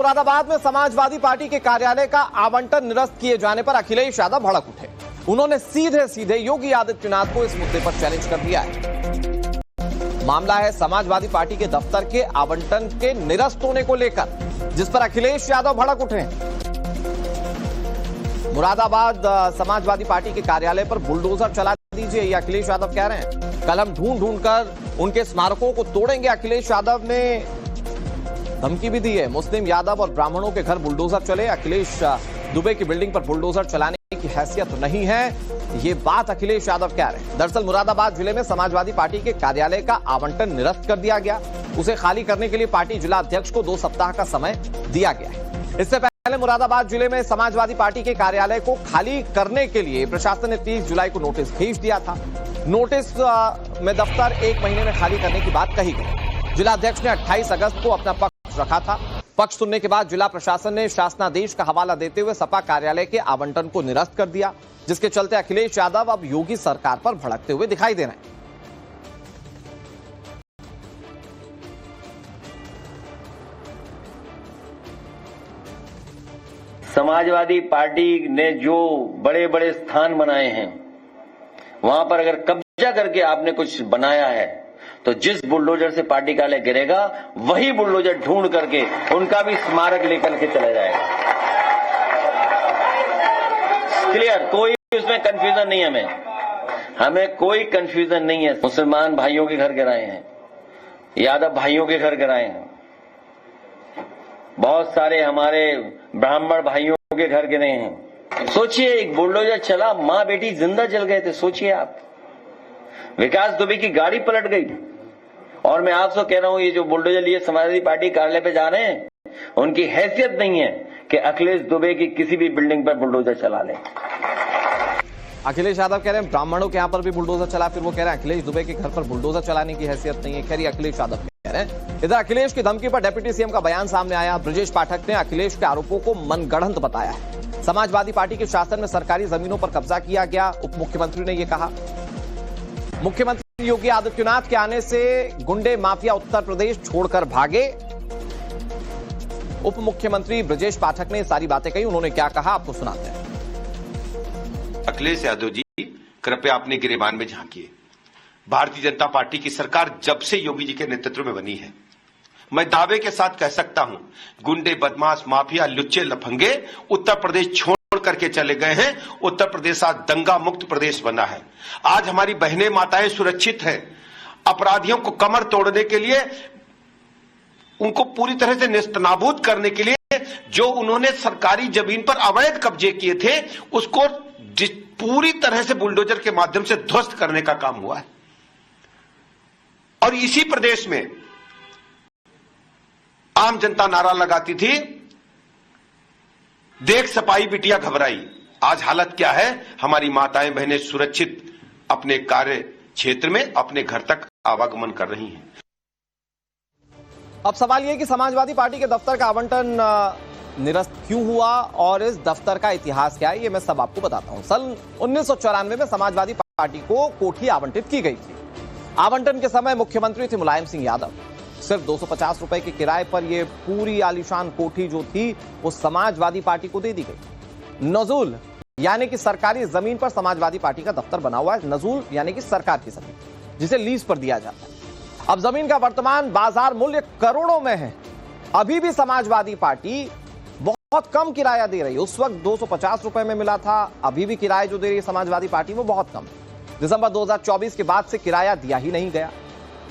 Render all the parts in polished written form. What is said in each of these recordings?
मुरादाबाद में समाजवादी पार्टी के कार्यालय का आवंटन निरस्त किए जाने पर अखिलेश यादव भड़क उठे। उन्होंने सीधे सीधे योगी आदित्यनाथ को इस मुद्दे पर चैलेंज कर दिया है। मामला है समाजवादी पार्टी के दफ्तर के आवंटन के निरस्त होने को लेकर, जिस पर अखिलेश यादव भड़क उठे। मुरादाबाद समाजवादी पार्टी के कार्यालय पर बुलडोजर चला दीजिए, ये अखिलेश यादव कह रहे हैं। कल हम ढूंढ ढूंढ कर उनके स्मारकों को तोड़ेंगे। अखिलेश यादव ने धमकी भी दी है। मुस्लिम, यादव और ब्राह्मणों के घर बुलडोजर चले। अखिलेश दुबे की बिल्डिंग पर बुलडोजर चलाने की हैसियत नहीं है, ये बात अखिलेश यादव कह रहे हैं। दरअसल मुरादाबाद जिले में समाजवादी पार्टी के कार्यालय का आवंटन निरस्त कर दिया गया। उसे खाली करने के लिए पार्टी जिला अध्यक्ष को 2 सप्ताह का समय दिया गया है। इससे पहले मुरादाबाद जिले में समाजवादी पार्टी के कार्यालय को खाली करने के लिए प्रशासन ने 30 जुलाई को नोटिस भेज दिया था। नोटिस में दफ्तर 1 महीने में खाली करने की बात कही गई। जिला अध्यक्ष ने 28 अगस्त को अपना पक्ष रखा था। पक्ष सुनने के बाद जिला प्रशासन ने शासनादेश का हवाला देते हुए सपा कार्यालय के आवंटन को निरस्त कर दिया, जिसके चलते अखिलेश यादव अब योगी सरकार पर भड़कते हुए दिखाई दे रहे हैं। समाजवादी पार्टी ने जो बड़े बड़े स्थान बनाए हैं, वहां पर अगर कब्जा करके आपने कुछ बनाया है तो जिस बुलडोजर से पार्टी कार्यालय गिरेगा वही बुलडोजर ढूंढ करके उनका भी स्मारक लेकर के चला जाएगा। क्लियर, कोई उसमें कंफ्यूजन नहीं है। हमें कोई कंफ्यूजन नहीं है। मुसलमान भाइयों के घर गिराए हैं, यादव भाइयों के घर गिराए हैं, बहुत सारे हमारे ब्राह्मण भाइयों के घर गिरे हैं। सोचिए, एक बुलडोजर चला, मां बेटी जिंदा जल गए थे। सोचिए आप, विकास दुबे की गाड़ी पलट गई। और मैं आपसे कह रहा हूं, ये जो बुलडोजर लिए समाजवादी पार्टी कार्यालय पे जा रहे हैं, उनकी हैसियत नहीं है कि अखिलेश दुबे की किसी भी बिल्डिंग पर बुलडोजर चला ले। अखिलेश यादव कह रहे हैं ब्राह्मणों के यहां पर भी बुलडोजर चला, फिर वो कह रहे हैं अखिलेश दुबे के घर पर बुलडोजर चलाने की हैसियत नहीं है। खैर, अखिलेश यादव कह रहे हैं। इधर अखिलेश की धमकी पर डिप्टी सीएम का बयान सामने आया। ब्रजेश पाठक ने अखिलेश के आरोपों को मनगढ़ंत बताया है। समाजवादी पार्टी के शासन में सरकारी जमीनों पर कब्जा किया गया, उप मुख्यमंत्री ने यह कहा। मुख्यमंत्री योगी आदित्यनाथ के आने से गुंडे माफिया उत्तर प्रदेश छोड़कर भागे। उप मुख्यमंत्री ब्रजेश पाठक ने सारी बातें कही। उन्होंने क्या कहा, आपको सुनाते हैं। अखिलेश यादव जी, कृपया अपने गिरेबान में झांकिए। भारतीय जनता पार्टी की सरकार जब से योगी जी के नेतृत्व में बनी है, मैं दावे के साथ कह सकता हूं, गुंडे, बदमाश, माफिया, लुच्चे, लफंगे उत्तर प्रदेश छोड़ करके चले गए हैं। उत्तर प्रदेश आज दंगा मुक्त प्रदेश बना है। आज हमारी बहनें, माताएं सुरक्षित हैं। अपराधियों को कमर तोड़ने के लिए, उनको पूरी तरह से नेस्तनाबूद करने के लिए जो उन्होंने सरकारी जमीन पर अवैध कब्जे किए थे, उसको पूरी तरह से बुलडोजर के माध्यम से ध्वस्त करने का काम हुआ है। और इसी प्रदेश में आम जनता नारा लगाती थी, देख सपाई बिटिया घबराई। आज हालत क्या है? हमारी माताएं बहनें सुरक्षित अपने कार्य क्षेत्र में अपने घर तक आवागमन कर रही हैं। अब सवाल यह कि समाजवादी पार्टी के दफ्तर का आवंटन निरस्त क्यों हुआ और इस दफ्तर का इतिहास क्या है, ये मैं सब आपको बताता हूं। सन 1994 में समाजवादी पार्टी को कोठी आवंटित की गई थी। आवंटन के समय मुख्यमंत्री थे मुलायम सिंह यादव। सिर्फ 250 रुपए के किराए पर यह पूरी आलीशान कोठी जो थी वो समाजवादी पार्टी को दे दी गई। नजूल यानी कि सरकारी जमीन पर समाजवादी पार्टी का दफ्तर बना हुआ है। नजूल यानी कि सरकार की जमीन, जिसे लीज पर दिया जाता है। अब जमीन का वर्तमान बाजार मूल्य करोड़ों में है। अभी भी समाजवादी पार्टी बहुत कम किराया दे रही है। उस वक्त 250 रुपए में मिला था, अभी भी किराया जो दे रही है समाजवादी पार्टी वो बहुत कम है। दिसंबर 2024 के बाद से किराया दिया ही नहीं गया।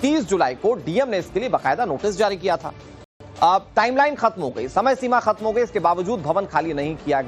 30 जुलाई को डीएम ने इसके लिए बाकायदा नोटिस जारी किया था। अब टाइमलाइन खत्म हो गई, समय सीमा खत्म हो गई, इसके बावजूद भवन खाली नहीं किया गया।